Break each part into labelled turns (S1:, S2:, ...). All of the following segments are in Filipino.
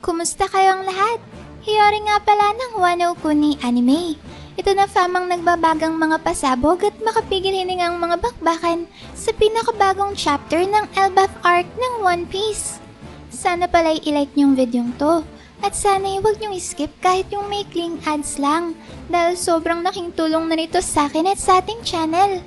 S1: Kumusta kayong lahat? Hiyori nga pala ng Wano Kuni Anime. Ito na famang nagbabagang mga pasabog at makapigil hiningang mga bakbakan sa pinakabagong chapter ng Elbaf arc ng One Piece. Sana pala'y ilike niyong videong to at sana'y huwag niyong skip kahit yung maikling ads lang dahil sobrang laking tulong na nito sa akin at sa ating channel.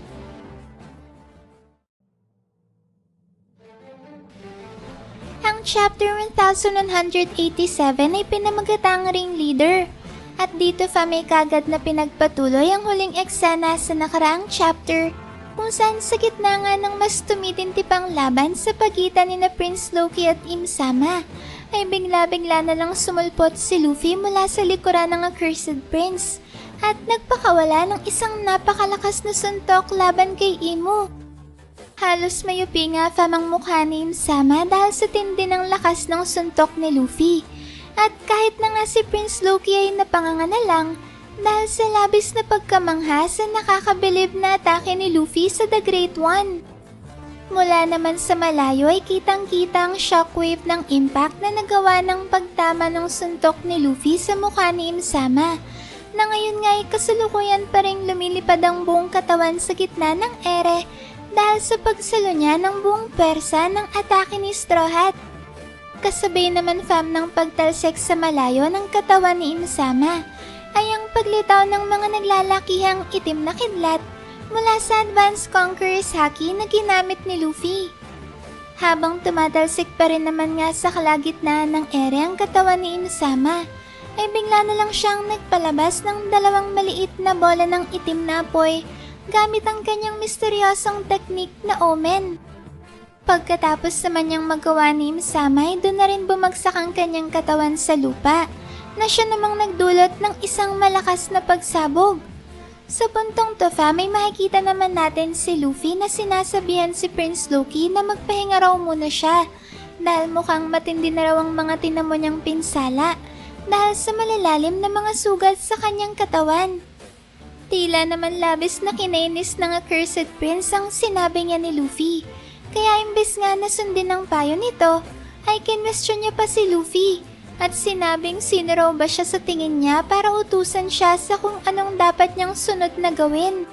S1: Ang chapter 1187 ay pinamagatang ring leader. At dito may kagad na pinagpatuloy ang huling eksena sa nakaraang chapter kung saan sa gitna nga ng mas tumitintipang laban sa pagitan ni na Prince Loki at Im-sama ay bigla-bigla na lang sumulpot si Luffy mula sa likuran ng Accursed Prince at nagpakawala ng isang napakalakas na suntok laban kay Imu. Halos mayupi nga famang mukha ni Im-sama dahil sa tindi ng lakas ng suntok ni Luffy. At kahit na nga si Prince Loki ay napanganga na lang dahil sa labis na pagkamangha sa nakakabilib na atake ni Luffy sa The Great One. Mula naman sa malayo ay kitang-kita ang shockwave ng impact na nagawa ng pagtama ng suntok ni Luffy sa mukha ni Im-sama na ngayon nga ay kasalukuyan pa rin lumilipad ang buong katawan sa gitna ng ere dahil sa pagsalo niya ng buong persa ng atake ni Straw Hat. Kasabay naman ng pagtalsik sa malayo ng katawan ni Im-sama ay ang paglitaw ng mga naglalakihang itim na kidlat mula sa Advanced Conqueror's Haki na ginamit ni Luffy. Habang tumatalsik pa rin naman nga sa kalagitnaan ng ere ang katawan ni Im-sama ay bigla na lang siyang nagpalabas ng dalawang maliit na bola ng itim na apoy gamit ang kanyang misteryosong teknik na Omen. Pagkatapos naman niyang magawa ni Im-sama ay doon na rin bumagsak ang kanyang katawan sa lupa na siya namang nagdulot ng isang malakas na pagsabog. Sa puntong to may makikita naman natin si Luffy na sinasabihan si Prince Loki na magpahinga raw muna siya dahil mukhang matindi na raw ang mga tinamo niyang pinsala dahil sa malalalim na mga sugat sa kanyang katawan. Tila naman labis na kinainis ng Accursed Prince ang sinabi niya ni Luffy. Kaya imbes nga na sundin ang payo nito, ay kinwestiyon niya pa si Luffy at sinabing sino raw ba siya sa tingin niya para utusan siya sa kung anong dapat niyang sunod na gawin.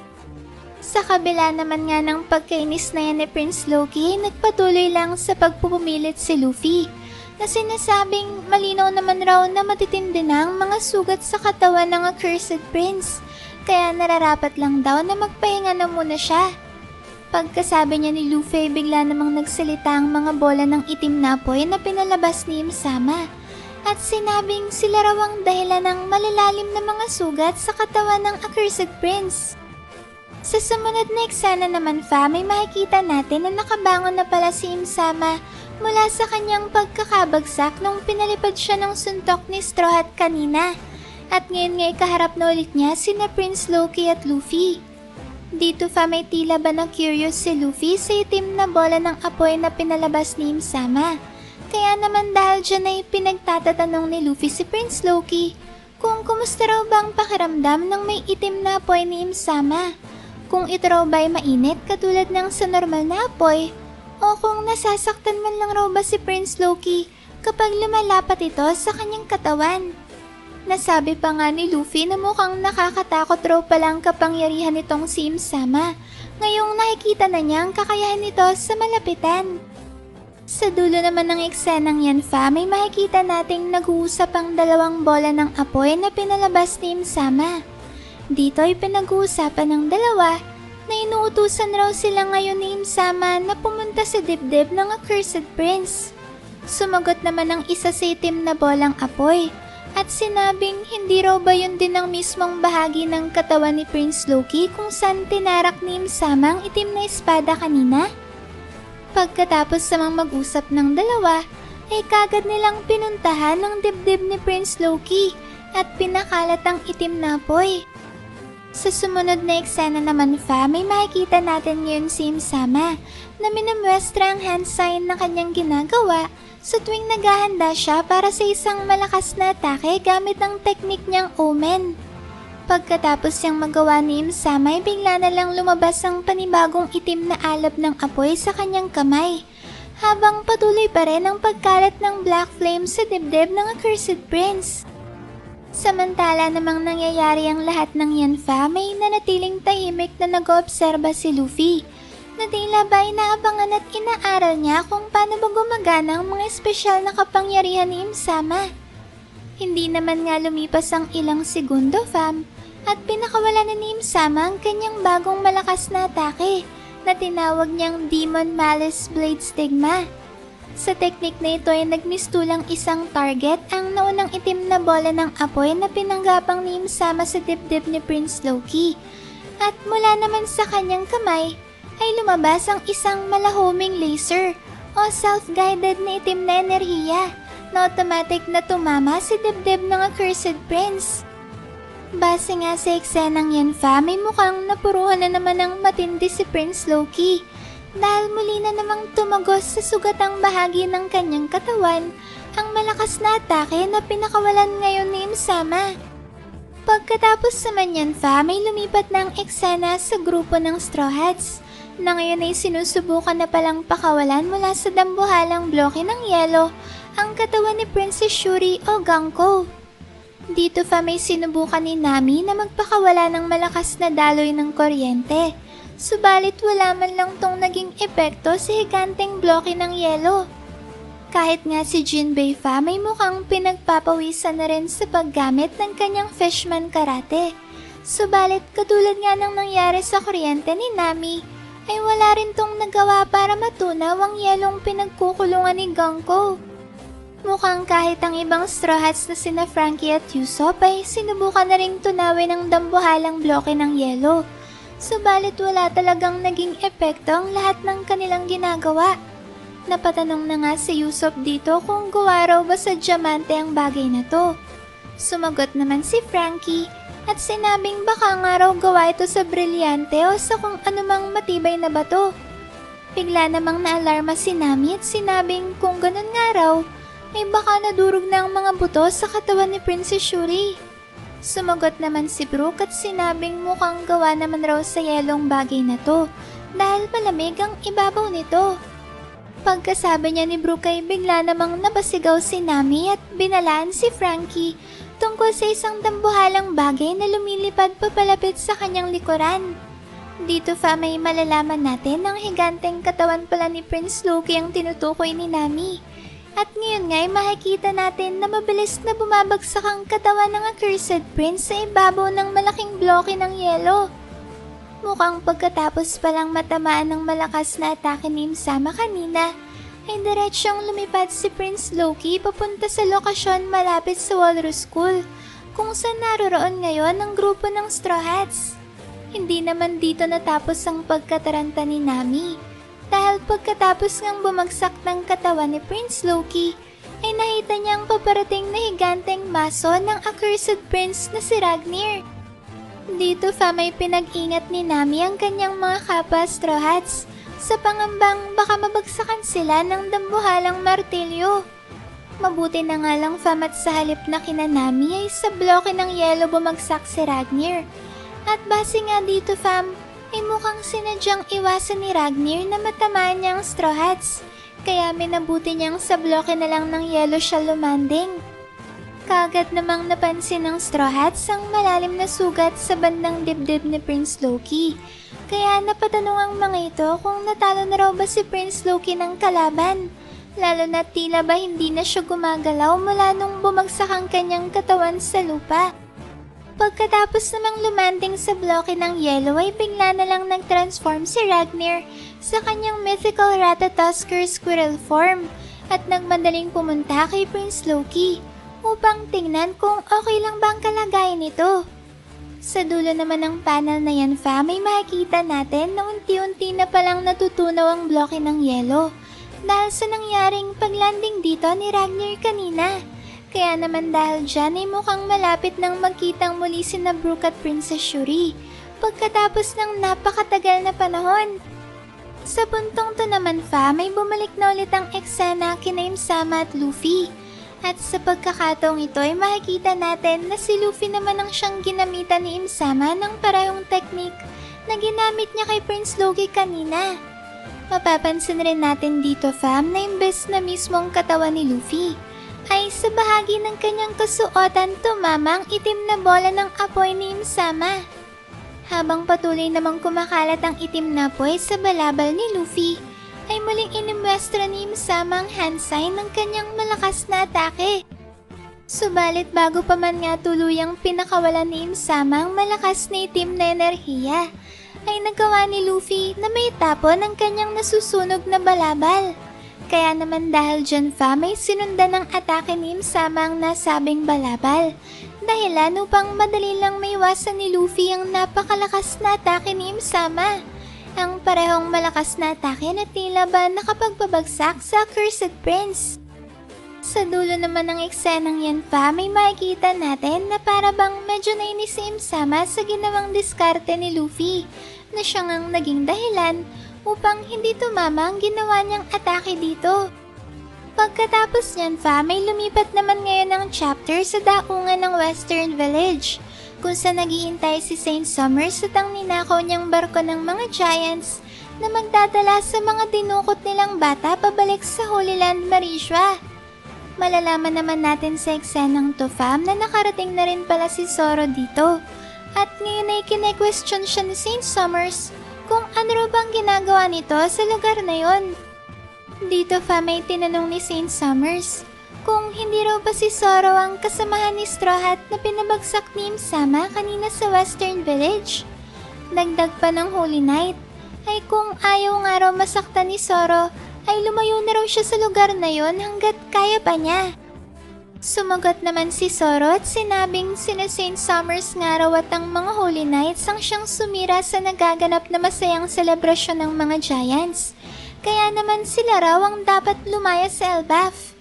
S1: Sa kabila naman nga ng pagkainis na yan ni Prince Loki, nagpatuloy lang sa pagpupumilit si Luffy na sinasabing malinaw naman raw na matitindi na ang mga sugat sa katawan ng Accursed Prince kaya nararapat lang daw na magpahinga na muna siya. Pagkasabi niya ni Luffy, bigla namang nagsalita ang mga bola ng itim na apoy na pinalabas ni Im-sama at sinabing sila raw ang dahilan ng malalalim na mga sugat sa katawan ng Accursed Prince. Sa sumunod na eksena naman may makikita natin na nakabangon na pala si Im-sama mula sa kanyang pagkakabagsak nung pinalipad siya ng suntok ni Straw Hat kanina at ngayon nga'y kaharap na ulit niya sina Prince Loki at Luffy. Dito may tila ba na curious si Luffy sa itim na bola ng apoy na pinalabas ni Im-sama. Kaya naman dahil dyan ay pinagtatatanong ni Luffy si Prince Loki kung kumusta raw ba ang pakiramdam ng may itim na apoy ni Im-sama. Kung ito raw ba ay mainit katulad ng sa normal na apoy o kung nasasaktan man lang raw ba si Prince Loki kapag lumalapat ito sa kanyang katawan. Nasabi pa nga ni Luffy na mukhang nakakatakot raw palang kapangyarihan nitong si Im-sama. Ngayong nakikita na niya ang kakayahan nito sa malapitan. Sa dulo naman ng eksenang yan may makikita nating nag-uusap ang dalawang bola ng apoy na pinalabas ni Im-sama. Dito ay pinag-uusapan ng dalawa na inuutusan raw sila ngayon ni Im-sama na pumunta sa dibdib ng Accursed Prince. Sumagot naman ang isa sa itim na bolang apoy. At sinabing hindi raw ba yun din ang mismong bahagi ng katawan ni Prince Loki kung saan tinarak ni Im-sama ang itim na espada kanina? Pagkatapos namang mag-usap ng dalawa, ay kagad nilang pinuntahan ang dibdib ni Prince Loki at pinakalat ang itim na apoy. Sa sumunod na eksena naman may makikita natin ngayon si Im-sama na minamwestra ang hand sign na kanyang ginagawa sa tuwing naghahanda siya para sa isang malakas na atake gamit ang teknik niyang Omen. Pagkatapos niyang magawa ni Im-sama ay bigla na lang lumabas ang panibagong itim na alab ng apoy sa kanyang kamay habang patuloy pa rin ang pagkalat ng Black Flame sa dibdib ng Accursed Prince. Samantala namang nangyayari ang lahat ng yan may nanatiling tahimik na nag-oobserba si Luffy, na tila ba inaabangan at inaaral niya kung paano ba gumagana ang mga espesyal na kapangyarihan ni Im-sama. Hindi naman nga lumipas ang ilang segundo at pinakawalan na ni Im-sama ang kanyang bagong malakas na atake na tinawag niyang Demon Malice Blade Stigma. Sa teknik na ito ay nagmistulang isang target ang naunang itim na bola ng apoy na pinanggapang ni Im-sama sa dibdib ni Prince Loki. At mula naman sa kanyang kamay ay lumabas ang isang malahuming laser o self-guided na itim na enerhiya na automatic na tumama sa dibdib ng Accursed Prince. Base nga sa eksenang yan may mukhang napuruhan na naman ng matindi si Prince Loki dahil muli na namang tumagos sa sugatang bahagi ng kanyang katawan ang malakas na atake na pinakawalan ngayon ni Im-sama. Pagkatapos naman yan may lumipat na ang eksena sa grupo ng Straw Hats na ngayon ay sinusubukan na palang pakawalan mula sa dambuhalang bloke ng yelo ang katawan ni Princess Shuri o Ganko. Dito may sinubukan ni Nami na magpakawala ng malakas na daloy ng kuryente. Subalit wala man lang tong naging epekto sa higanteng bloke ng yelo. Kahit nga si Jinbei may mukhang pinagpapawisan na rin sa paggamit ng kanyang fishman karate. Subalit katulad nga ng nangyari sa kuryente ni Nami, ay wala rin tong nagawa para matunaw ang yelong pinagkukulungan ni Ganko. Mukhang kahit ang ibang Straw Hats na sina Frankie at Usopp ay sinubukan na ring tunawin ang dambuhalang bloke ng yelo. Subalit wala talagang naging epekto ang lahat ng kanilang ginagawa. Napatanong na nga si Usopp dito kung gawa raw ba sa diamante ang bagay na to. Sumagot naman si Frankie at sinabing baka nga raw gawa ito sa brilyante o sa kung anumang matibay na bato. Bigla namang naalarma si Nami at sinabing kung ganun nga raw, ay baka nadurog na ang mga buto sa katawan ni Princess Shuri. Sumagot naman si Brook at sinabing mukhang gawa naman raw sa yelong bagay na to dahil malamig ang ibabaw nito. Pagkasabi niya ni Brook ay bigla namang nabasigaw si Nami at binalaan si Frankie tungkol sa isang dambuhalang bagay na lumilipad papalapit sa kanyang likuran. Dito may malalaman natin ang higanteng katawan pala ni Prince Loki ang tinutukoy ni Nami. At ngayon nga ay makikita natin na mabilis na bumabagsak ang katawan ng Accursed Prince sa ibabaw ng malaking bloke ng yelo. Mukhang pagkatapos palang matamaan ng malakas na atake ni Im-sama kanina, ay diretsyong lumipad si Prince Loki papunta sa lokasyon malapit sa Walrus School, kung saan naroroon ngayon ang grupo ng Straw Hats. Hindi naman dito natapos ang pagkataranta ni Nami. Dahil pagkatapos ngang bumagsak ng katawan ni Prince Loki, ay nakita niyang paparating na higanteng maso ng Accursed Prince na si Ragnir. Dito may pinag-ingat ni Nami ang kanyang mga kapwa Straw Hats sa pangambang baka mabagsakan sila ng dambuhalang martilyo. Mabuti na nga lang at sa halip na kina Nami ay sa bloke ng yelo bumagsak si Ragnir. At base nga dito ay mukhang sinadyang iwasan ni Ragnir na matamaan niya ang Straw Hats, kaya minabuti niyang sa bloke na lang ng yelo siya lumanding. Kaagad namang napansin ng Straw Hats ang malalim na sugat sa bandang dibdib ni Prince Loki, kaya napatanong ang mga ito kung natalo na raw ba si Prince Loki ng kalaban, lalo na tila ba hindi na siya gumagalaw mula nung bumagsak ang kanyang katawan sa lupa. Pagkatapos namang lumanding sa bloke ng yelo ay bigla na lang nag-transform si Ragnir sa kanyang mythical Ratatoskr squirrel form at nagmadaling pumunta kay Prince Loki upang tingnan kung okay lang ba ang kalagayan nito. Sa dulo naman ng panel na yan may makikita natin na unti-unti na palang natutunaw ang bloke ng yelo dahil sa nangyaring paglanding dito ni Ragnir kanina. Kaya naman dahil dyan ay mukhang malapit nang magkitang muli sina Brook at Princess Shuri pagkatapos ng napakatagal na panahon. Sa puntong to naman may bumalik na ulit ang eksena kina Im-sama at Luffy. At sa pagkakataong ito ay makikita natin na si Luffy naman ang siyang ginamitan ni Im-sama ng parehong teknik na ginamit niya kay Prince Loki kanina. Mapapansin rin natin dito fam na imbes na mismong katawan ni Luffy, ay sa bahagi ng kanyang kasuotan tumamang itim na bola ng apoy ni Im-sama. Habang patuloy namang kumakalat ang itim na apoy sa balabal ni Luffy, ay muling inimwestra ni Im-sama ang hand sign ng kanyang malakas na atake. Subalit bago pa man nga tuluyang pinakawalan ni Im-sama ang malakas na itim na enerhiya, ay nagawa ni Luffy na may tapon ang kanyang nasusunog na balabal. Kaya naman dahil dyan fam ay sinundan ng atake ni Im-sama ang nasabing balabal. Dahilan upang madali lang maiwasan ni Luffy ang napakalakas na atake ni Im-sama. Ang parehong malakas na atake na tila ba nakapagpabagsak sa Cursed Prince. Sa dulo naman ng eksenang yan pa, may makikita natin na para bang medyo nainis si Im-sama sa ginawang diskarte ni Luffy na siya ngang naging dahilan upang hindi tumama ang ginawa niyang atake dito. Pagkatapos niyan pa, may lumipat naman ngayon ang chapter sa daungan ng Western Village kung saan naghihintay si Saint Summers at ang ninakaw niyang barko ng mga Giants na magdadala sa mga dinukot nilang bata pabalik sa Holy Land Marisha. Malalaman naman natin sa eksenang to fam na nakarating na rin pala si Zoro dito. At ngayon ay kine-question siya ni Saint Summers kung ano raw bang ginagawa nito sa lugar na yon. Dito fam ay tinanong ni Saint Summers kung hindi raw ba si Zoro ang kasamahan ni Straw Hat na pinabagsak ni Im-sama kanina sa Western Village. Dagdag pa ng Holy Knight ay kung ayaw nga raw masaktan ni Zoro ay lumayo na raw siya sa lugar na yon hanggat kaya pa niya. Sumagot naman si Zoro at sinabing sina Saint Summers nga raw at ang mga Holy Knights ang siyang sumira sa nagaganap na masayang selebrasyon ng mga Giants. Kaya naman sila raw ang dapat lumaya sa Elbaf.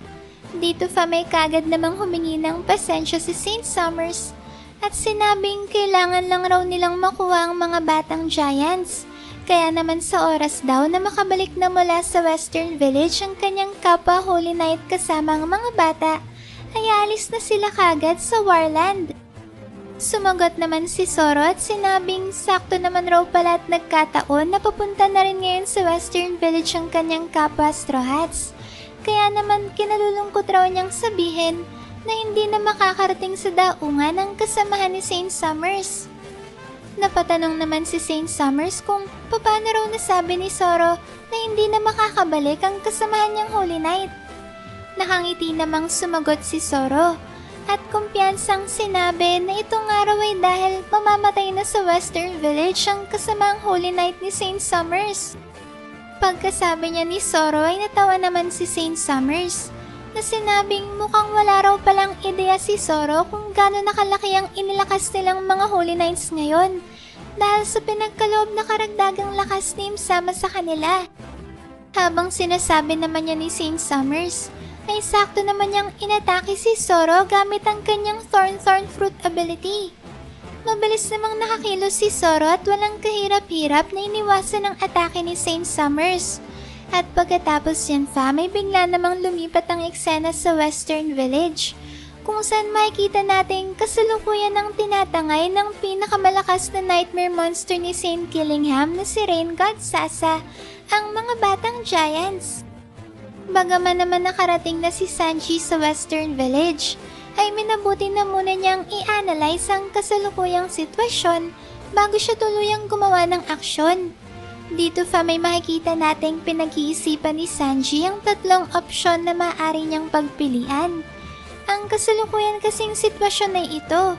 S1: Dito pa may kagad namang humingi ng pasensya si Saint Summers at sinabing kailangan lang raw nilang makuha ang mga batang Giants. Kaya naman sa oras daw na makabalik na mula sa Western Village ang kanyang kapwa Holy Knight kasama ang mga bata, ay alis na sila kagad sa Warland. Sumagot naman si Zoro at sinabing sakto naman raw pala at nagkataon na papunta na rin ngayon sa Western Village ang kanyang kapwa Straw Hats. Kaya naman kinalulungkot raw niyang sabihin na hindi na makakarating sa daungan ang kasamahan ni Saint Summers. Napatanong naman si Saint Summers kung paano raw nasabi ni Zoro na hindi na makakabalik ang kasamahan niyang Holy Knight. Nakangiti namang sumagot si Zoro at kumpiyansang sinabi na ito nga raw ay dahil mamamatay na sa Western Village ang kasamang Holy Knight ni Saint Summers. Pagkasabi niya ni Zoro ay natawa naman si Saint Summers na sinabing mukhang wala raw palang ideya si Zoro kung gaano nakalaki ang inilakas nilang mga Holy Knights ngayon dahil sa pinagkaloob na karagdagang lakas ni Im-sama sa kanila. Habang sinasabi naman niya ni Saint Summers, ay sakto naman niyang inatake si Zoro gamit ang kanyang Thorn Fruit ability. Mabilis namang nakakilos si Zoro at walang kahirap-hirap na iniwasan ang atake ni Saint Summers. At pagkatapos yan pa, may bigla namang lumipat ang eksena sa Western Village, kung saan makikita natin kasalukuyan ng tinatangay ng pinakamalakas na nightmare monster ni Saint Killingham na si Rain God Sasa, ang mga batang Giants. Bagaman naman nakarating na si Sanji sa Western Village, ay minabuti na muna niyang i-analyze ang kasalukuyang sitwasyon bago siya tuluyang gumawa ng aksyon. Dito pa may makikita nating pinag-iisipan ni Sanji ang tatlong opsyon na maaari niyang pagpilian. Ang kasalukuyan kasing sitwasyon ay ito.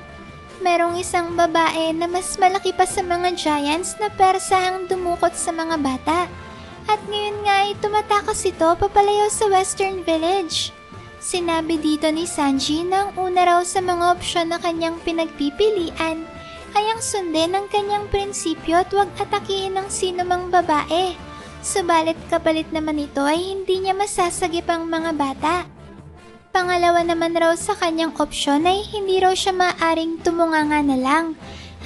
S1: Merong isang babae na mas malaki pa sa mga Giants na persahang dumukot sa mga bata. At ngayon nga ay tumatakas ito papalayo sa Western Village. Sinabi dito ni Sanji na ang una raw sa mga opsyon na kanyang pinagpipilian ay ang sundin ng kanyang prinsipyo at huwag atakihin ng sino mang babae. Subalit kapalit naman ito ay hindi niya masasagip ang mga bata. Pangalawa naman raw sa kanyang opsyon ay hindi raw siya maaring tumunganga na lang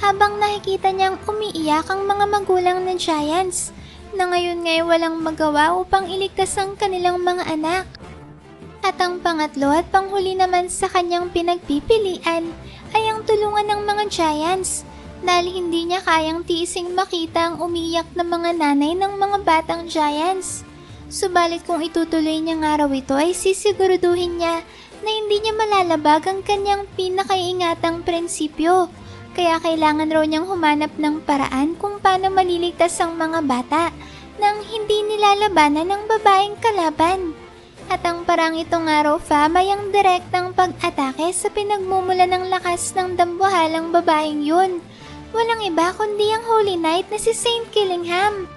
S1: habang nakikita niyang umiiyak ang mga magulang ng Giants na ngayon ngay walang magawa upang iligtas ang kanilang mga anak. At ang pangatlo at panghuli naman sa kanyang pinagpipilian ay ang tulungan ng mga Giants dahil hindi niya kayang tiising makita ang umiyak na mga nanay ng mga batang giants. Subalit kung itutuloy niya nga raw ito ay sisiguraduhin niya na hindi niya malalabag ang kanyang pinakaiingatang prinsipyo. Kaya kailangan raw niyang humanap ng paraan kung paano maliligtas ang mga bata nang hindi nilalabanan ng babaeng kalaban. At ang parang ito nga raw fam ay ang direktang pag-atake sa pinagmumula ng lakas ng dambuhalang babaeng yun. Walang iba kundi ang Holy Knight na si Saint Killingham.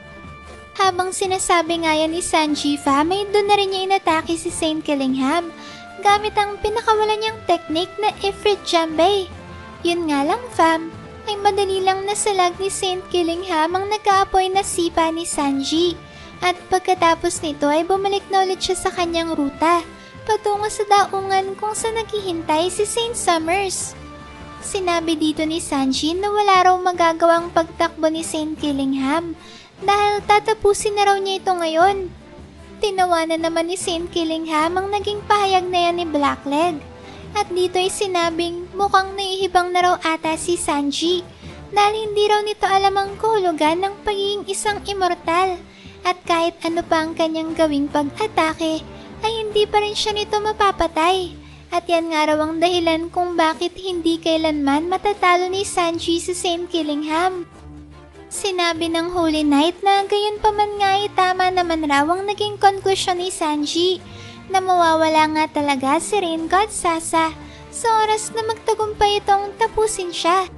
S1: Habang sinasabi nga yan ni Sanji fam ay doon na rin niya inatake si Saint Killingham gamit ang pinakawalan niyang teknik na Ifrit Jambay. Yun nga lang fam, ay madali lang nasalag ni Saint Killingham ang nag-aapoy na sipa ni Sanji. At pagkatapos nito ay bumalik na ulit siya sa kanyang ruta, patungo sa daungan kung saan naghihintay si Saint Summers. Sinabi dito ni Sanji na wala raw magagawang pagtakbo ni Saint Killingham dahil tatapusin na raw niya ito ngayon. Tinawanan naman ni Saint Killingham ang naging pahayag na yan ni Blackleg. At dito ay sinabing mukhang naihibang na raw ata si Sanji dahil hindi raw nito alam ang kahulugan ng pagiging isang immortal. At kahit ano pa ang kanyang gawing pag-atake, ay hindi pa rin siya nito mapapatay. At yan nga raw ang dahilan kung bakit hindi kailanman matatalo ni Sanji si Saint Killingham. Sinabi ng Holy Knight na gayon pa man nga ay tama naman raw ang naging konklusyon ni Sanji na mawawala nga talaga si Rain God Sasa sa oras na magtagumpay itong tapusin siya.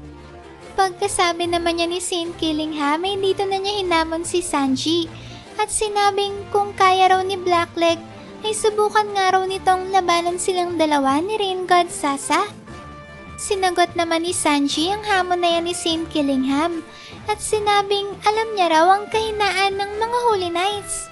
S1: Pagkasabi naman niya ni Saint Killingham ay dito na niya hinamon si Sanji. At sinabing kung kaya raw ni Blackleg ay subukan nga raw nitong labanan silang dalawa ni Rain God Sasa. Sinagot naman ni Sanji ang hamon na yan ni Saint Killingham at sinabing alam niya raw ang kahinaan ng mga Holy Knights.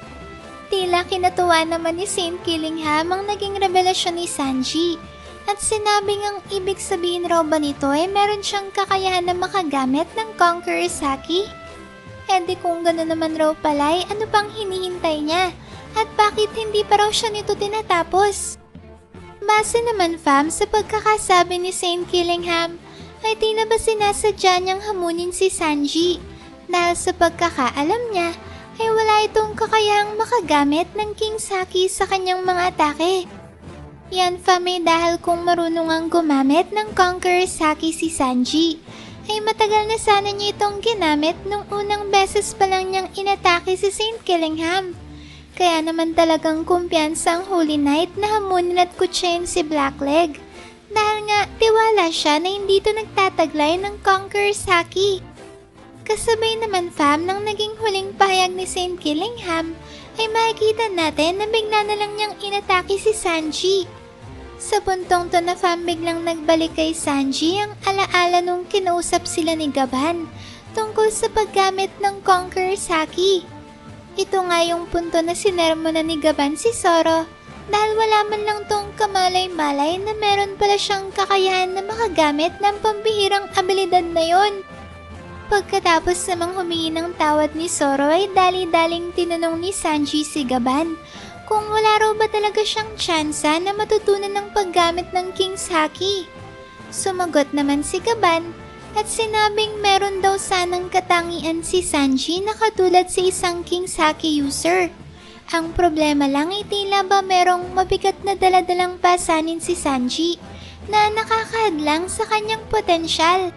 S1: Tila kinatuwa naman ni Saint Killingham ang naging revelasyon ni Sanji at sinabing ang ibig sabihin raw ba nito ay meron siyang kakayahan na makagamit ng Conqueror's Haki. E di kung gano'n naman raw pala ay ano pang hinihintay niya at bakit hindi pa raw siya nito tinatapos? Base naman fam sa pagkakasabi ni Saint Killingham ay tila ba sinasadya niyang hamunin si Sanji dahil sa pagkakaalam niya ay wala itong kakayahang makagamit ng King's Haki sa kanyang mga atake. Yan fam ay dahil kung marunong ang gumamit ng Conqueror's Haki si Sanji ay matagal na sana niya itong ginamit nung unang beses pa lang niyang inatake si Saint Killingham. Kaya naman talagang kumpiyansa ang Holy Knight na hamunin at kutsayin si Blackleg. Dahil nga tiwala siya na hindi ito nagtataglay ng Conqueror's Haki. Kasabay naman fam ng naging huling pahayag ni Saint Killingham ay makikita natin na bigla na lang niyang inatake si Sanji. Sa puntong to na fam biglang nagbalik kay Sanji ang alaala nung kinausap sila ni Gaban tungkol sa paggamit ng Conqueror's Haki. Ito nga yung punto na sinermonan ni Gaban si Zoro dahil wala man lang tong kamalay-malay na meron pala siyang kakayahan na makagamit ng pambihirang abilidad na yon. Pagkatapos namang humingi ng tawad ni Zoro ay dali-daling tinanong ni Sanji si Gaban kung wala raw ba talaga siyang tsansa na matutunan ng paggamit ng King's Haki. Sumagot naman si Gaban at sinabing meron daw sanang katangian si Sanji na katulad sa isang King's Haki user. Ang problema lang ay tila ba merong mabigat na daladalang pasanin si Sanji na nakakahadlang sa kanyang potensyal.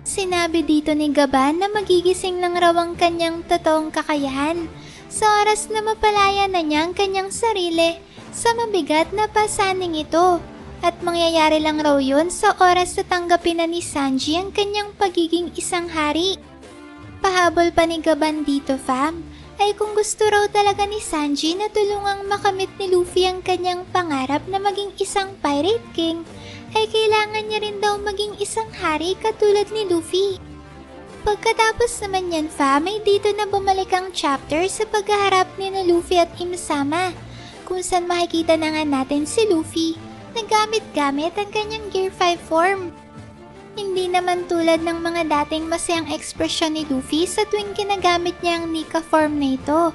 S1: Sinabi dito ni Gaban na magigising lang raw ang kanyang totoong kakayahan sa oras na mapalaya na niya ang kanyang sarili sa mabigat na pasaning ito at mangyayari lang raw yun sa oras na tanggapin na ni Sanji ang kanyang pagiging isang hari. Pahabol pa ni Gaban dito fam ay kung gusto raw talaga ni Sanji na tulungang makamit ni Luffy ang kanyang pangarap na maging isang Pirate King ay kailangan niya rin daw maging isang hari katulad ni Luffy. Pagkatapos naman yan fam ay dito na bumalik ang chapter sa paghaharap ni na Luffy at Im-sama kung saan makikita na nga natin si Luffy na gamit-gamit ang kanyang Gear 5 form. Hindi naman tulad ng mga dating masayang ekspresyon ni Luffy sa tuwing ginagamit niya ang Nika form na ito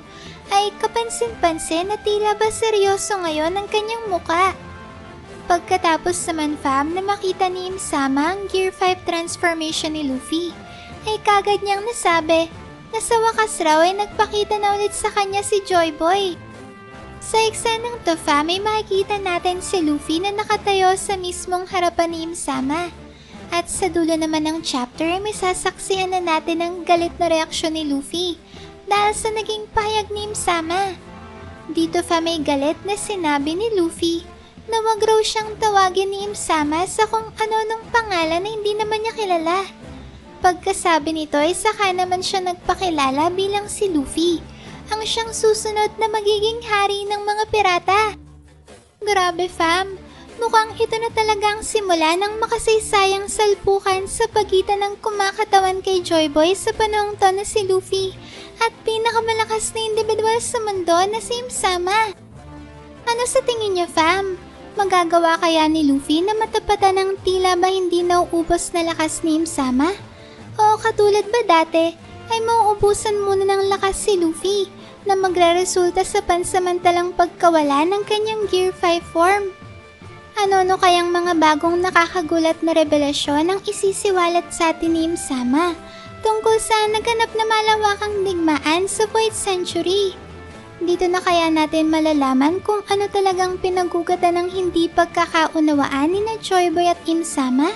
S1: ay kapansin-pansin na tila ba seryoso ngayon ang kanyang muka. Pagkatapos naman fam na makita ni Im-sama ang Gear 5 transformation ni Luffy, ay kagad niyang nasabi na sa wakas raw ay nagpakita na ulit sa kanya si Joy Boy. Sa eksenang to fam ay makikita natin si Luffy na nakatayo sa mismong harapan ni Im-sama. At sa dulo naman ng chapter ay may sasaksihan na natin ang galit na reaksyon ni Luffy dahil sa naging pahayag ni Im-sama. Dito fam ay galit na sinabi ni Luffy na wag raw siyang tawagin ni Im-sama sa kung ano-anong pangalan na hindi naman niya kilala. Pagkasabi nito ay saka naman siya nagpakilala bilang si Luffy, ang siyang susunod na magiging hari ng mga pirata. Grabe fam, mukhang ito na talaga ang simula ng makasaysayang salpukan sa pagitan ng kumakatawan kay Joy Boy sa panahong to na si Luffy at pinakamalakas na individual sa mundo na si Im-sama. Ano sa tingin niyo fam? Magagawa kaya ni Luffy na matapatan ng tila ba hindi nauubos na lakas ni Im-sama? O katulad ba dati ay mauubusan muna ng lakas si Luffy na magre-resulta sa pansamantalang pagkawala ng kanyang Gear 5 form? Ano kayang mga bagong nakakagulat na revelasyon ang isisiwalat sa atin ni Im-sama tungkol sa naganap na malawakang digmaan sa Void Century? Dito na kaya natin malalaman kung ano talagang pinagugatan ng hindi pagkakaunawaan ni na Joy Boy at Im-sama?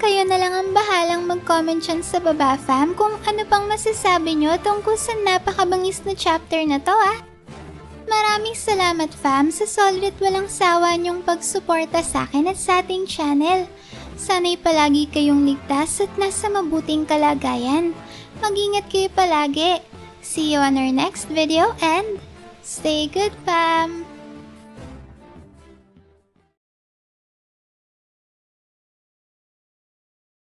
S1: Kayo na lang ang bahalang mag-comment dyan sa baba fam kung ano pang masasabi nyo tungkol sa napakabangis na chapter na to Maraming salamat fam sa solid at walang sawa niyong pagsuporta sa akin at sa ating channel. Sana'y palagi kayong ligtas at nasa mabuting kalagayan. Mag-ingat kayo palagi. See you on our next video and stay good fam!